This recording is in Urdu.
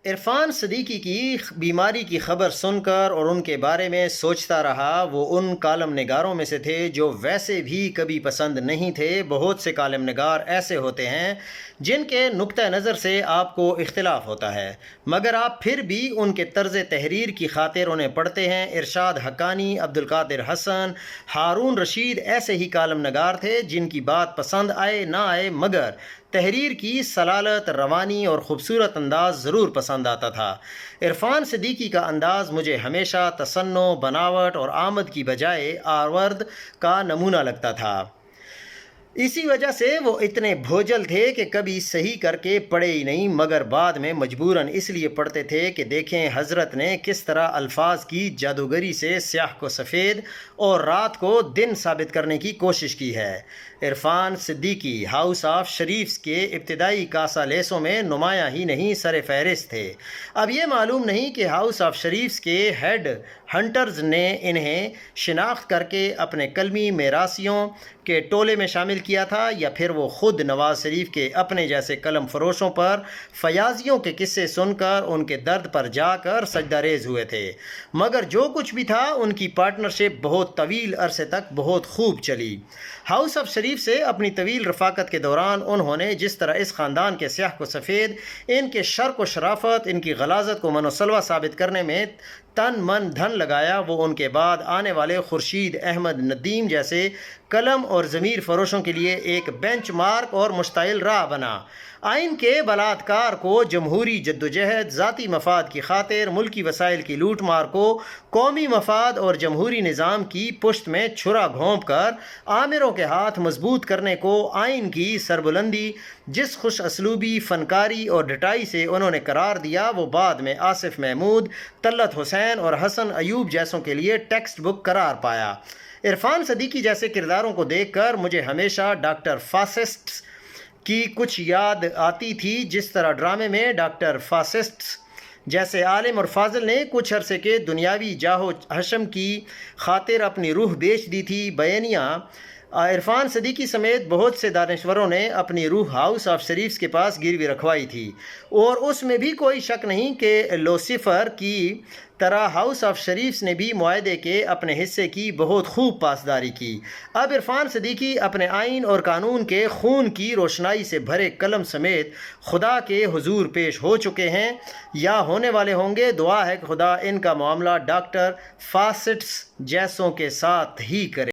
عرفان صدیقی کی بیماری کی خبر سن کر اور ان کے بارے میں سوچتا رہا۔ وہ ان کالم نگاروں میں سے تھے جو ویسے بھی کبھی پسند نہیں تھے۔ بہت سے کالم نگار ایسے ہوتے ہیں جن کے نقطہ نظر سے آپ کو اختلاف ہوتا ہے، مگر آپ پھر بھی ان کے طرز تحریر کی خاطر انہیں پڑھتے ہیں۔ ارشاد حقانی، عبدالقادر حسن، ہارون رشید ایسے ہی کالم نگار تھے جن کی بات پسند آئے نہ آئے مگر تحریر کی سلالت، روانی اور خوبصورت انداز ضرور پسند آتا تھا۔ عرفان صدیقی کا انداز مجھے ہمیشہ تصنع، بناوٹ اور آمد کی بجائے آورد کا نمونہ لگتا تھا۔ اسی وجہ سے وہ اتنے بھوجل تھے کہ کبھی صحیح کر کے پڑھے ہی نہیں، مگر بعد میں مجبوراً اس لیے پڑھتے تھے کہ دیکھیں حضرت نے کس طرح الفاظ کی جادوگری سے سیاہ کو سفید اور رات کو دن ثابت کرنے کی کوشش کی ہے۔ عرفان صدیقی ہاؤس آف شریفز کے ابتدائی کاسا لیسوں میں نمایاں ہی نہیں سر فہرست تھے۔ اب یہ معلوم نہیں کہ ہاؤس آف شریفز کے ہیڈ ہنٹرز نے انہیں شناخت کر کے اپنے قلمی میراثیوں کے ٹولے میں شامل کیا تھا یا پھر وہ خود نواز شریف کے اپنے جیسے قلم فروشوں پر فیاضیوں کے قصے سن کر ان کے درد پر جا کر سجدہ ریز ہوئے تھے۔ مگر جو کچھ بھی تھا، ان کی پارٹنرشپ بہت طویل عرصے تک بہت خوب چلی۔ ہاؤس آف شریف سے اپنی طویل رفاقت کے دوران انہوں نے جس طرح اس خاندان کے سیاہ کو سفید، ان کے شرق و شرافت، ان کی غلاظت کو من و سلوہ ثابت کرنے میں تن من دھن لگایا، وہ ان کے بعد آنے والے خورشید احمد ندیم جیسے قلم اور ضمیر فروشوں کے لیے ایک بینچ مارک اور مشتعل راہ بنا۔ آئین کے بلاత్కాر کو جمہوری جدوجہد، ذاتی مفاد کی خاطر ملکی وسائل کی لوٹ مار کو قومی مفاد اور جمہوری نظام کی پشت میں چھرا گھونپ کر آمروں کے ہاتھ مضبوط کرنے کو آئین کی سربلندی، جس خوش اسلوبی، فنکاری اور ڈٹائی سے انہوں نے قرار دیا، وہ بعد میں آصف محمود، طلعت حسین اور حسن ایوب جیسوں کے لیے ٹیکسٹ بک قرار پایا۔ عرفان صدیقی جیسے کرداروں کو دیکھ کر مجھے ہمیشہ ڈاکٹر فاسسٹ کی کچھ یاد آتی تھی۔ جس طرح ڈرامے میں ڈاکٹر فاسسٹ جیسے عالم اور فاضل نے کچھ عرصے کے دنیاوی جاہ و حشم کی خاطر اپنی روح بیچ دی تھی، بیانیہ عرفان صدیقی سمیت بہت سے دانشوروں نے اپنی روح ہاؤس آف شریفز کے پاس گروی رکھوائی تھی، اور اس میں بھی کوئی شک نہیں کہ لوسیفر کی طرح ہاؤس آف شریفز نے بھی معاہدے کے اپنے حصے کی بہت خوب پاسداری کی۔ اب عرفان صدیقی اپنے آئین اور قانون کے خون کی روشنائی سے بھرے قلم سمیت خدا کے حضور پیش ہو چکے ہیں یا ہونے والے ہوں گے۔ دعا ہے کہ خدا ان کا معاملہ ڈاکٹر فاسسٹ جیسوں کے ساتھ ہی کرے۔